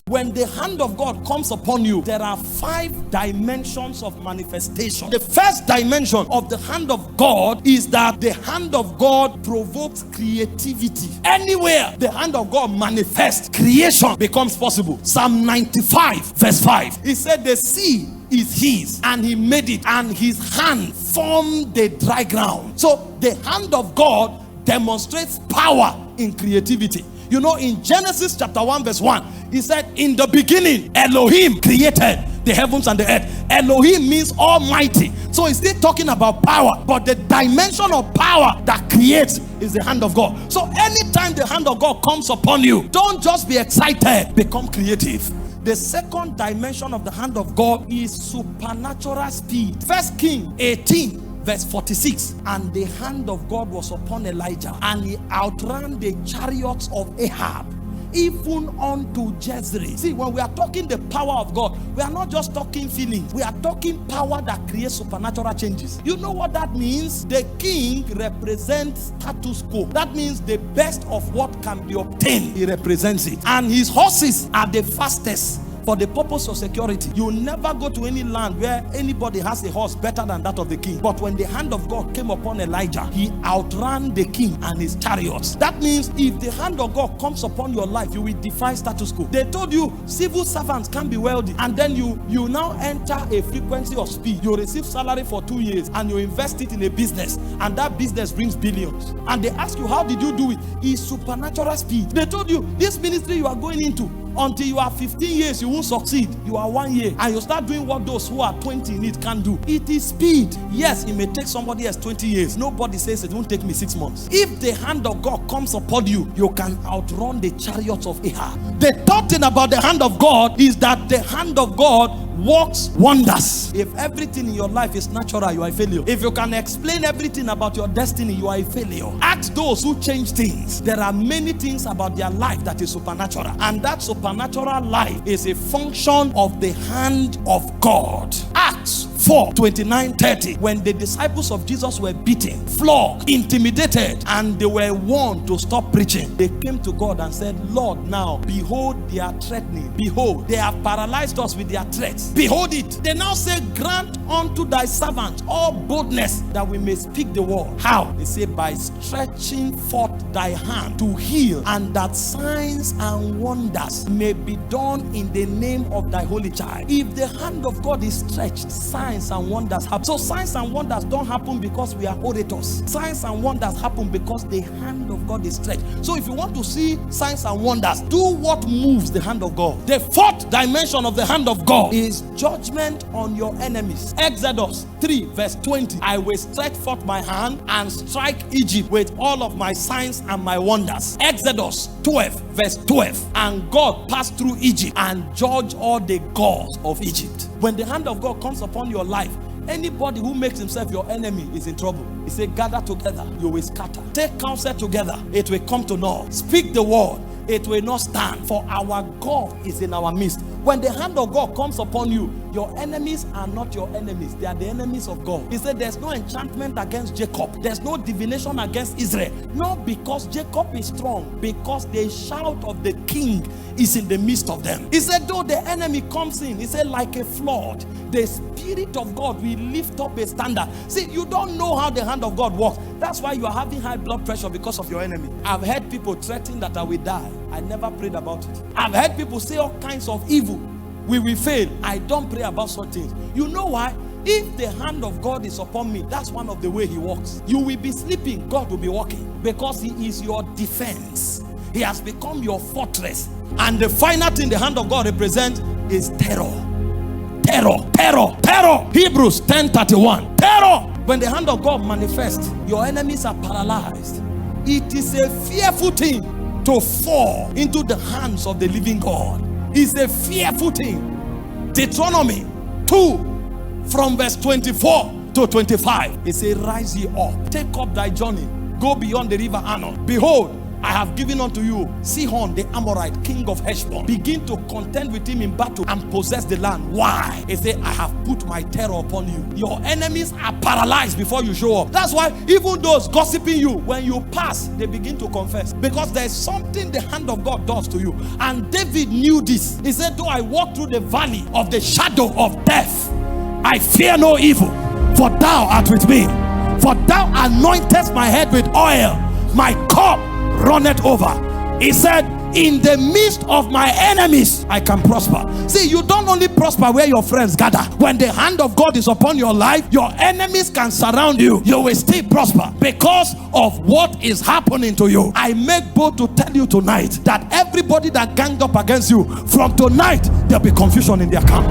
When the hand of God comes upon you, there are 5 dimensions of manifestation. The first dimension of the hand of God is that the hand of God provokes creativity. Anywhere the hand of God manifests, creation becomes possible. Psalm 95 verse 5. He said the sea is his, and he made it, and his hand formed the dry ground. So the hand of God demonstrates power in creativity. You know, in Genesis chapter 1 verse 1, he said, in the beginning, Elohim created the heavens and the earth. Elohim means almighty. So he's still talking about power, but the dimension of power that creates is the hand of God. So anytime the hand of God comes upon you, don't just be excited, become creative. The second dimension of the hand of God is supernatural speed. 1 Kings 18 verse 46, and the hand of God was upon Elijah, and he outran the chariots of Ahab, even unto Jezreel. See, when we are talking the power of God, we are not just talking feelings. We are talking power that creates supernatural changes. You know what that means? The king represents status quo. That means the best of what can be obtained, he represents it. And his horses are the fastest. For the purpose of security, you never go to any land where anybody has a horse better than that of the king. But when the hand of God came upon Elijah, he outran the king and his chariots. That means if the hand of God comes upon your life, you will defy status quo. They told you civil servants can be wealthy, and then you now enter a frequency of speed. You receive salary for 2 years and you invest it in a business, and that business brings billions. And they ask you, how did you do it? It's supernatural speed. They told you this ministry you are going into, until you are 15 years, you won't succeed. You are 1 year, and you start doing what those who are 20 in it can do. It is speed. Yes, it may take somebody else 20 years. Nobody says it won't take me 6 months. If the hand of God comes upon you, you can outrun the chariots of Ahab. The third thing about the hand of God is that the hand of God works wonders. If everything in your life is natural, you are a failure. If you can explain everything about your destiny, you are a failure. Ask those who change things. There are many things about their life that is supernatural, and that supernatural life is a function of the hand of God. Acts 4:29-30, when the disciples of Jesus were beaten, flogged, intimidated, and they were warned to stop preaching, they came to God and said, Lord, now behold their threatening. Behold, they have paralyzed us with their threats. Behold it. They now say, grant unto thy servant all boldness that we may speak the word. How? They say, by stretching forth thy hand to heal, and that signs and wonders may be done in the name of thy holy child. If the hand of God is stretched, signs and wonders happen. So signs and wonders don't happen because we are orators. Signs and wonders happen because the hand of God is stretched. So if you want to see signs and wonders, do what moves the hand of God. The fourth dimension of the hand of God is judgment on your enemies. Exodus 3 verse 20, I will stretch forth my hand and strike Egypt with all of my signs and my wonders. Exodus 12 verse 12, and God passed through Egypt and judged all the gods of Egypt. When the hand of God comes upon your life, anybody who makes himself your enemy is in trouble. He said, gather together, you will scatter. Take counsel together, it will come to naught. Speak the word, it will not stand, for our God is in our midst. When the hand of God comes upon you, your enemies are not your enemies, they are the enemies of God. He said there's no enchantment against Jacob, there's no divination against Israel. Not because Jacob is strong, because the shout of the king is in the midst of them. He said though the enemy comes in, he said like a flood, the Spirit of God will lift up a standard. See, you don't know how the hand of God works. That's why you are having high blood pressure, because of your enemy. I've heard people threaten that I will die. I never prayed about it. I've heard people say all kinds of evil. We will fail. I don't pray about such things. You know why? If the hand of God is upon me, that's one of the way he works. You will be sleeping, God will be working, because he is your defense. He has become your fortress. And the final thing the hand of God represents is terror. Terror, terror, terror. Hebrews 10:31. Terror. When the hand of God manifests, your enemies are paralyzed. It is a fearful thing to fall into the hands of the living God. It's a fearful thing. Deuteronomy 2 from verse 24 to 25. It says, rise ye up, take up thy journey, go beyond the river Arnon. Behold, I have given unto you Sihon the Amorite, king of Heshbon. Begin to contend with him in battle and possess the land. Why? He said, I have put my terror upon you. Your enemies are paralyzed before you show up. That's why even those gossiping you, when you pass, they begin to confess, because there's something the hand of God does to you. And David knew this. He said, though I walk through the valley of the shadow of death, I fear no evil, for thou art with me. For thou anointest my head with oil, my cup runneth over. He said, in the midst of my enemies, I can prosper. See, you don't only prosper where your friends gather. When the hand of God is upon your life, your enemies can surround you. You will still prosper because of what is happening to you. I make bold to tell you tonight that everybody that ganged up against you, from tonight, there'll be confusion in their camp.